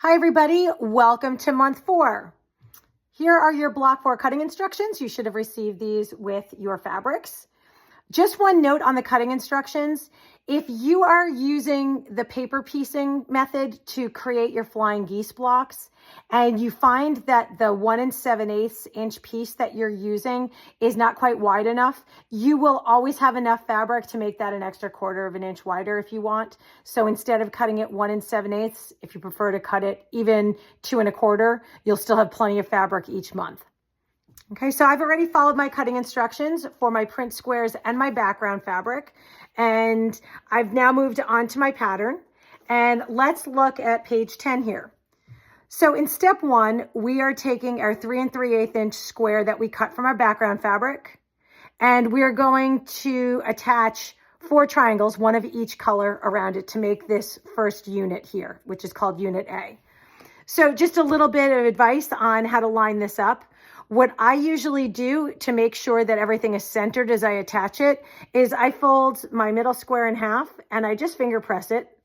Hi everybody, welcome to month 4. Here are your block 4 cutting instructions. You should have received these with your fabrics. Just one note on the cutting instructions. If you are using the paper piecing method to create your flying geese blocks and you find that the 1 7/8 inch piece that you're using is not quite wide enough, you will always have enough fabric to make that an extra 1/4 of an inch wider if you want. So instead of cutting it 1 7/8, if you prefer to cut it even 2 1/4, you'll still have plenty of fabric each month. Okay, so I've already followed my cutting instructions for my print squares and my background fabric, and I've now moved on to my pattern. And let's look at page 10 here. So in step 1, we are taking our 3 3/8 inch square that we cut from our background fabric, and we are going to attach 4 triangles, one of each color around it to make this first unit here, which is called unit A. So just a little bit of advice on how to line this up. What I usually do to make sure that everything is centered as I attach it is I fold my middle square in half and I just finger press it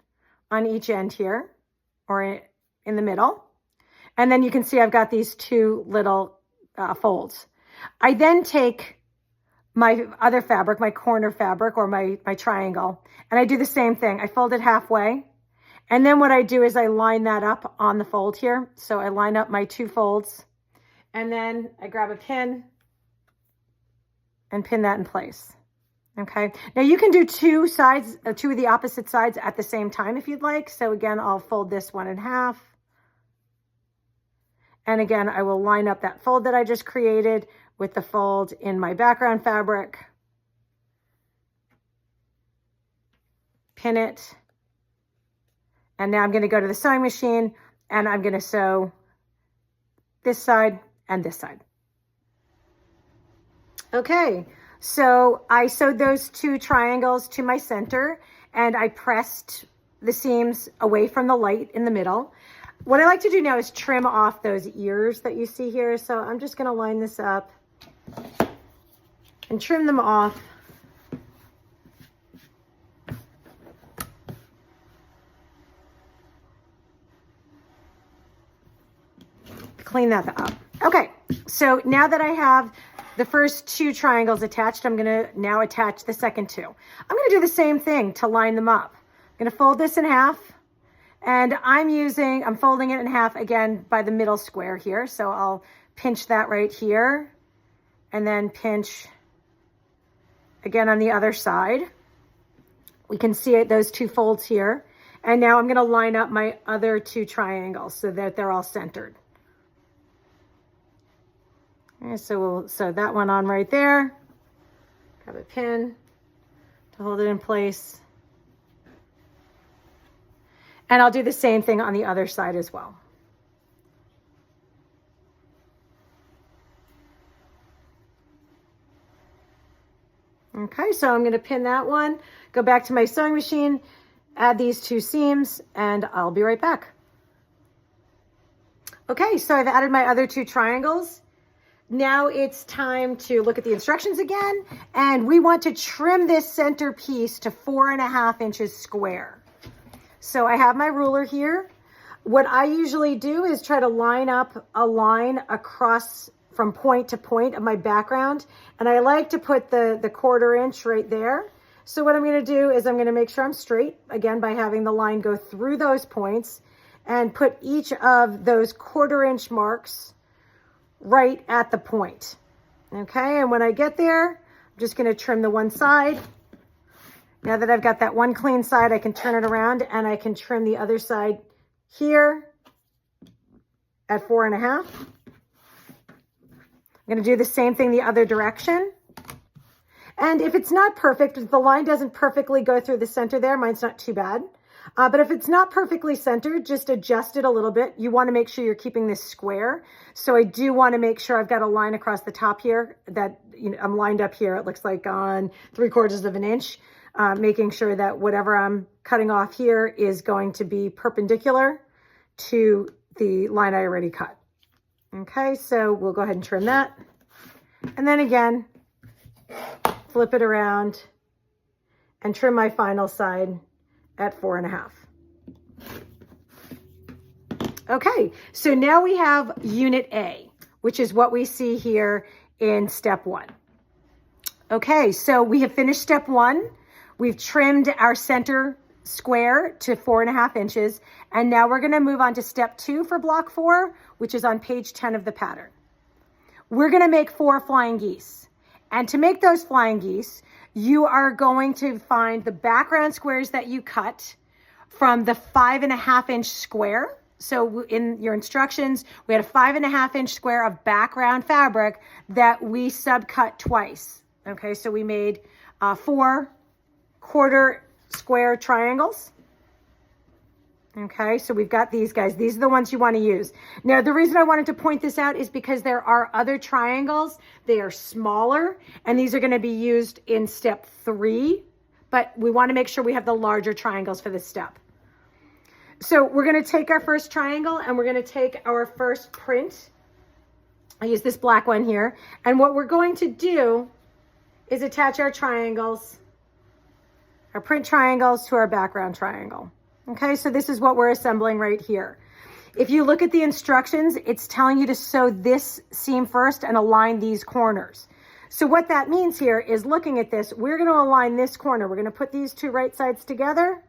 on each end here or in the middle. And then you can see I've got these 2 little folds. I then take my other fabric, my corner fabric or my triangle, and I do the same thing. I fold it halfway. And then what I do is I line that up on the fold here. So I line up my 2 folds. And then I grab a pin and pin that in place. Okay. Now you can do 2 of the opposite sides at the same time if you'd like. So again, I'll fold this one in half. And again, I will line up that fold that I just created with the fold in my background fabric. Pin it. And now I'm going to go to the sewing machine and I'm going to sew this side and this side. Okay, so I sewed those 2 triangles to my center and I pressed the seams away from the light in the middle. What I like to do now is trim off those ears that you see here. So I'm just going to line this up and trim them off. Clean that up. Okay, so now that I have the first 2 triangles attached, I'm going to now attach the second 2. I'm going to do the same thing to line them up. I'm going to fold this in half, and I'm folding it in half again by the middle square here. So I'll pinch that right here, and then pinch again on the other side. We can see it, those 2 folds here. And now I'm going to line up my other 2 triangles so that they're all centered. Okay, so we'll sew that one on right there. Grab a pin to hold it in place. And I'll do the same thing on the other side as well. Okay, so I'm going to pin that one, go back to my sewing machine, add these 2 seams, and I'll be right back. Okay, so I've added my other 2 triangles. Now it's time to look at the instructions again, and we want to trim this center piece to 4 1/2 inches square. So I have my ruler here. What I usually do is try to line up a line across from point to point of my background, and I like to put the 1/4 inch right there. So what I'm going to do is I'm going to make sure I'm straight, again, by having the line go through those points, and put each of those 1/4 inch marks right at the point. Okay, and when I get there, I'm just going to trim the one side. Now that I've got that one clean side, I can turn it around and I can trim the other side here at 4 1/2. I'm going to do the same thing the other direction. And if it's not perfect, if the line doesn't perfectly go through the center there, mine's not too bad. But if it's not perfectly centered, just adjust it a little bit. You want to make sure you're keeping this square. So I do want to make sure I've got a line across the top here that, you know, I'm lined up here. It looks like on 3/4 of an inch, making sure that whatever I'm cutting off here is going to be perpendicular to the line I already cut. Okay, so we'll go ahead and trim that. And then again, flip it around and trim my final side at 4 1/2. Okay, so now we have unit A, which is what we see here in step 1. Okay, so we have finished step 1. We've trimmed our center square to 4.5 inches. And now we're gonna move on to step 2 for block 4, which is on page 10 of the pattern. We're gonna make 4 flying geese. And to make those flying geese, you are going to find the background squares that you cut from the 5.5 inch square. So in your instructions, we had a 5.5 inch square of background fabric that we subcut twice. Okay, so we made 4 quarter square triangles. Okay, so we've got these guys. These are the ones you want to use. Now, the reason I wanted to point this out is because there are other triangles. They are smaller, and these are going to be used in step 3, but we want to make sure we have the larger triangles for this step. So we're going to take our first triangle, and we're going to take our first print. I use this black one here. And what we're going to do is attach our triangles, our print triangles, to our background triangle. Okay, so this is what we're assembling right here. If you look at the instructions, it's telling you to sew this seam first and align these corners. So what that means here is, looking at this, we're going to align this corner. We're going to put these 2 right sides together,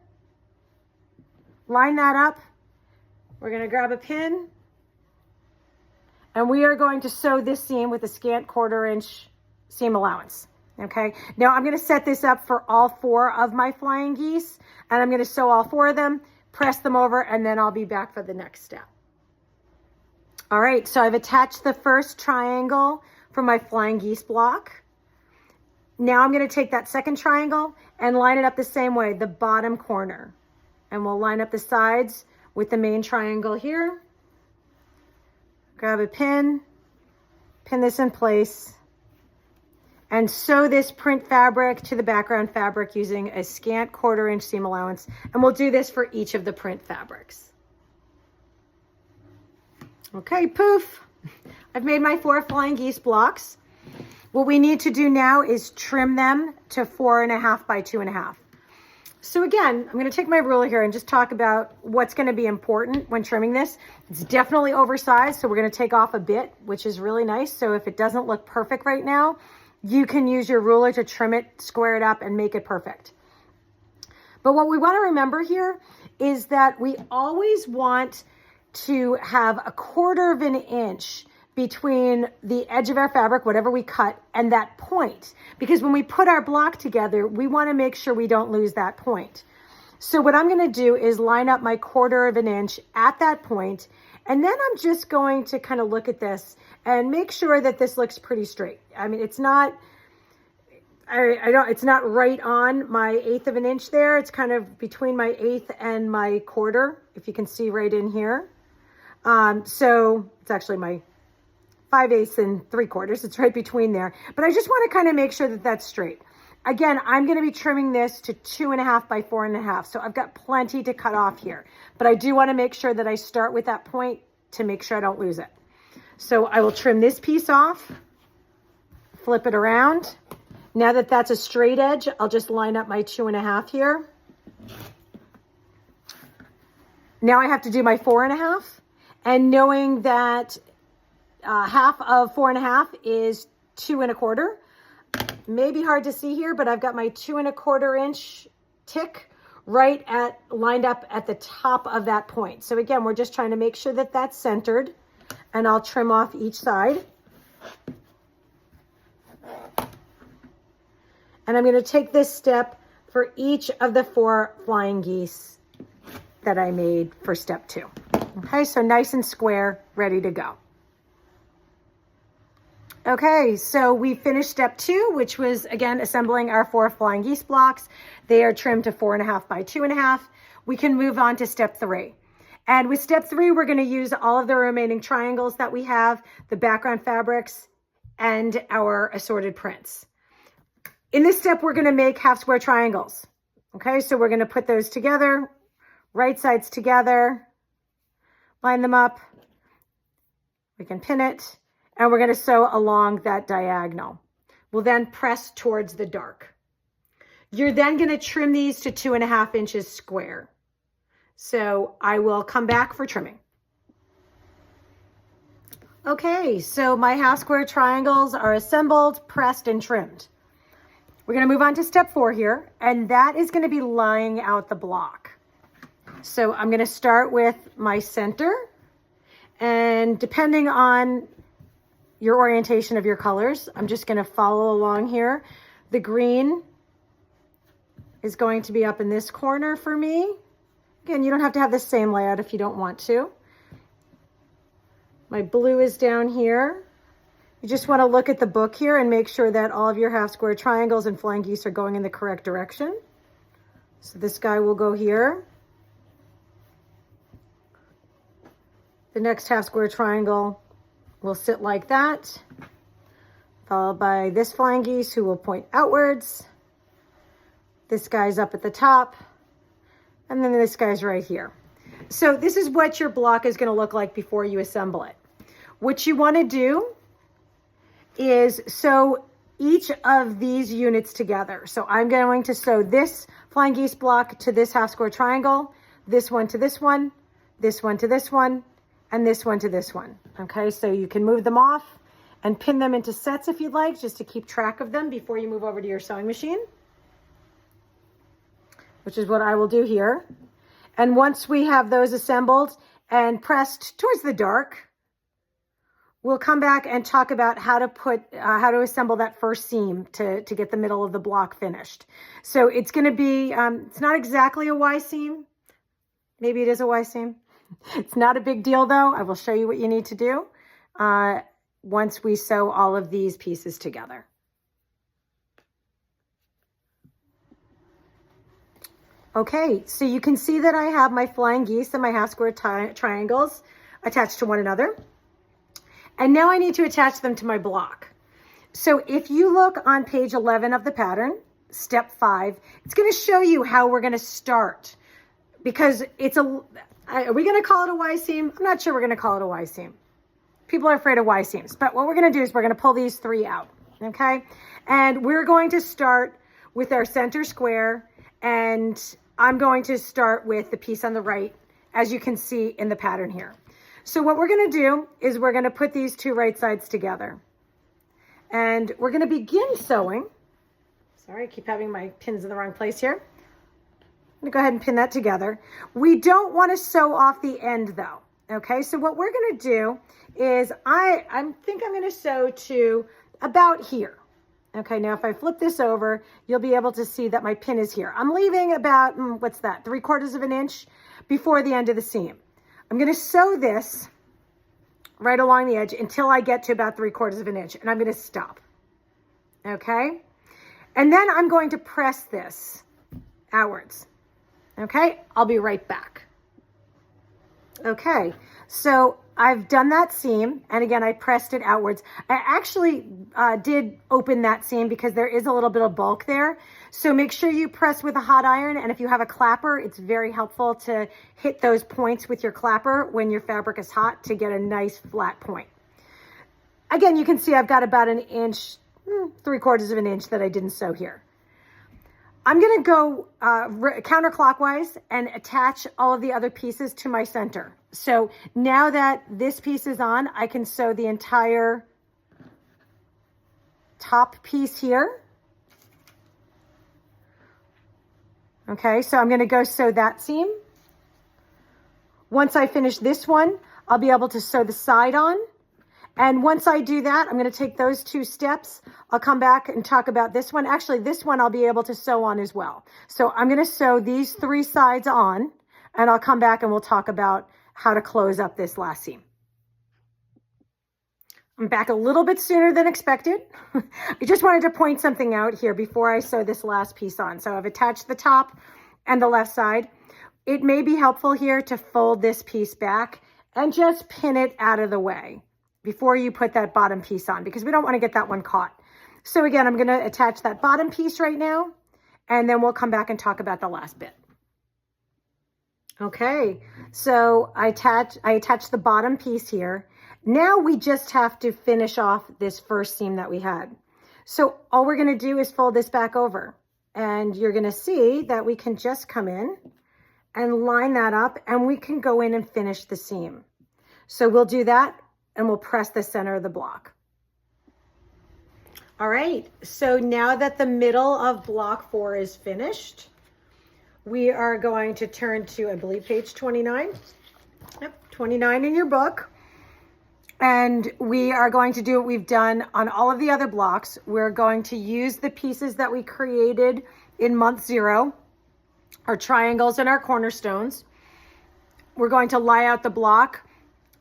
line that up. We're going to grab a pin, and we are going to sew this seam with a scant 1/4 inch seam allowance. Okay, now I'm going to set this up for all 4 of my flying geese, and I'm going to sew all 4 of them, press them over, and then I'll be back for the next step. All right, so I've attached the first triangle for my flying geese block. Now I'm going to take that second triangle and line it up the same way, the bottom corner. And we'll line up the sides with the main triangle here. Grab a pin, pin this in place, and sew this print fabric to the background fabric using a scant 1/4 inch seam allowance. And we'll do this for each of the print fabrics. Okay, poof. I've made my 4 flying geese blocks. What we need to do now is trim them to 4.5 by 2.5. So again, I'm going to take my ruler here and just talk about what's going to be important when trimming this. It's definitely oversized, so we're going to take off a bit, which is really nice. So if it doesn't look perfect right now, you can use your ruler to trim it, square it up, and make it perfect. But what we want to remember here is that we always want to have a 1/4 inch between the edge of our fabric, whatever we cut, and that point. Because when we put our block together, we want to make sure we don't lose that point. So what I'm going to do is line up my 1/4 inch at that point, and then I'm just going to kind of look at this and make sure that this looks pretty straight. I mean, it's not, it's not right on my 1/8 inch there. It's kind of between my 1/8 and my 1/4, if you can see right in here. So it's actually my 5/8 and 3/4. It's right between there. But I just want to kind of make sure that that's straight. Again, I'm going to be trimming this to 2.5 by 4.5. So I've got plenty to cut off here. But I do want to make sure that I start with that point to make sure I don't lose it. So I will trim this piece off, flip it around. Now that that's a straight edge, I'll just line up my 2.5 here. Now I have to do my 4.5. And knowing that half of 4.5 is 2.25. Maybe hard to see here, but I've got my 2.25 inch tick right lined up at the top of that point. So again, we're just trying to make sure that that's centered, and I'll trim off each side. And I'm going to take this step for each of the 4 flying geese that I made for step 2. Okay, so nice and square, ready to go. Okay, so we finished step 2, which was, again, assembling our 4 flying geese blocks. They are trimmed to 4.5 by 2.5. We can move on to step 3. And with step 3, we're going to use all of the remaining triangles that we have, the background fabrics, and our assorted prints. In this step, we're going to make half square triangles. Okay, so we're going to put those together, right sides together, line them up. We can pin it. And we're going to sew along that diagonal. We'll then press towards the dark. You're then going to trim these to 2.5 inches square. So I will come back for trimming. Okay, so my half square triangles are assembled, pressed, and trimmed. We're going to move on to step 4 here, and that is going to be laying out the block. So I'm going to start with my center, and depending on your orientation of your colors, I'm just going to follow along here. The green is going to be up in this corner for me. Again, you don't have to have the same layout if you don't want to. My blue is down here. You just want to look at the book here and make sure that all of your half square triangles and flying geese are going in the correct direction. So this guy will go here. The next half square triangle will sit like that, followed by this flying geese who will point outwards. This guy's up at the top, and then this guy's right here. So this is what your block is going to look like before you assemble it. What you want to do is sew each of these units together. So I'm going to sew this flying geese block to this half square triangle, this one to this one, this one to this one, and this one to this one. Okay, so you can move them off and pin them into sets if you'd like, just to keep track of them before you move over to your sewing machine, which is what I will do here. And once we have those assembled and pressed towards the dark, we'll come back and talk about how to assemble that first seam to get the middle of the block finished. So it's going to be, it's not exactly a Y seam. Maybe it is a Y seam. It's not a big deal though. I will show you what you need to do once we sew all of these pieces together. Okay, so you can see that I have my flying geese and my half square triangles attached to one another. And now I need to attach them to my block. So if you look on page 11 of the pattern, step 5, it's going to show you how we're going to start, because it's are we going to call it a Y seam? I'm not sure we're going to call it a Y seam. People are afraid of Y seams, but what we're going to do is we're going to pull these 3 out, okay? And we're going to start with our center square, and I'm going to start with the piece on the right, as you can see in the pattern here. So what we're going to do is we're going to put these 2 right sides together, and we're going to begin sewing. Sorry, I keep having my pins in the wrong place here. I'm going to go ahead and pin that together. We don't want to sew off the end though. Okay, so what we're going to do is I think I'm going to sew to about here. Okay, now if I flip this over, you'll be able to see that my pin is here. I'm leaving about, what's that, 3/4 of an inch before the end of the seam. I'm going to sew this right along the edge until I get to about 3/4 of an inch, and I'm going to stop. Okay, and then I'm going to press this outwards. Okay, I'll be right back. Okay, so I've done that seam, and again, I pressed it outwards. I actually did open that seam because there is a little bit of bulk there. So make sure you press with a hot iron, and if you have a clapper, it's very helpful to hit those points with your clapper when your fabric is hot to get a nice flat point. Again, you can see I've got about an inch, 3/4 of an inch that I didn't sew here. I'm going to go counterclockwise and attach all of the other pieces to my center. So now that this piece is on, I can sew the entire top piece here. Okay, so I'm going to go sew that seam. Once I finish this one, I'll be able to sew the side on. And once I do that, I'm going to take those 2 steps. I'll come back and talk about this one. Actually, this one I'll be able to sew on as well. So I'm going to sew these 3 sides on, and I'll come back and we'll talk about how to close up this last seam. I'm back a little bit sooner than expected. I just wanted to point something out here before I sew this last piece on. So I've attached the top and the left side. It may be helpful here to fold this piece back and just pin it out of the way before you put that bottom piece on, because we don't want to get that one caught. So again, I'm going to attach that bottom piece right now, and then we'll come back and talk about the last bit. Okay, so I attached the bottom piece here. Now we just have to finish off this first seam that we had. So all we're going to do is fold this back over, and you're going to see that we can just come in and line that up, and we can go in and finish the seam. So we'll do that and we'll press the center of the block. All right, so now that the middle of block 4 is finished, we are going to turn to, I believe, page 29. Yep, 29 in your book. And we are going to do what we've done on all of the other blocks. We're going to use the pieces that we created in month 0, our triangles and our cornerstones. We're going to lie out the block,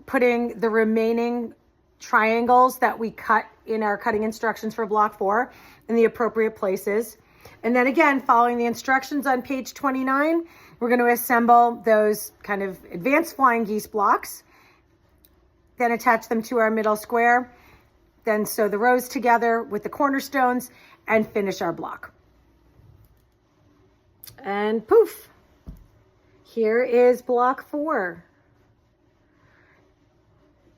putting the remaining triangles that we cut in our cutting instructions for block 4 in the appropriate places. And then again, following the instructions on page 29, we're going to assemble those kind of advanced flying geese blocks, then attach them to our middle square, then sew the rows together with the cornerstones and finish our block. And poof, here is block 4.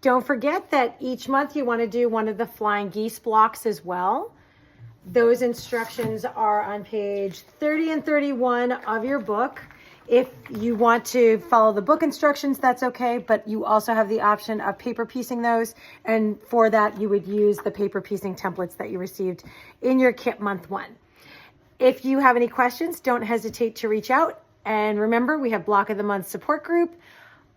Don't forget that each month you want to do one of the flying geese blocks as well. Those instructions are on page 30 and 31 of your book. If you want to follow the book instructions, that's okay, but you also have the option of paper piecing those. And for that, you would use the paper piecing templates that you received in your kit month 1. If you have any questions, don't hesitate to reach out. And remember, we have Block of the Month support group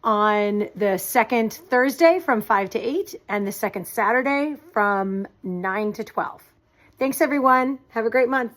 on the second Thursday from 5 to 8 and the second Saturday from 9 to 12. Thanks, everyone. Have a great month.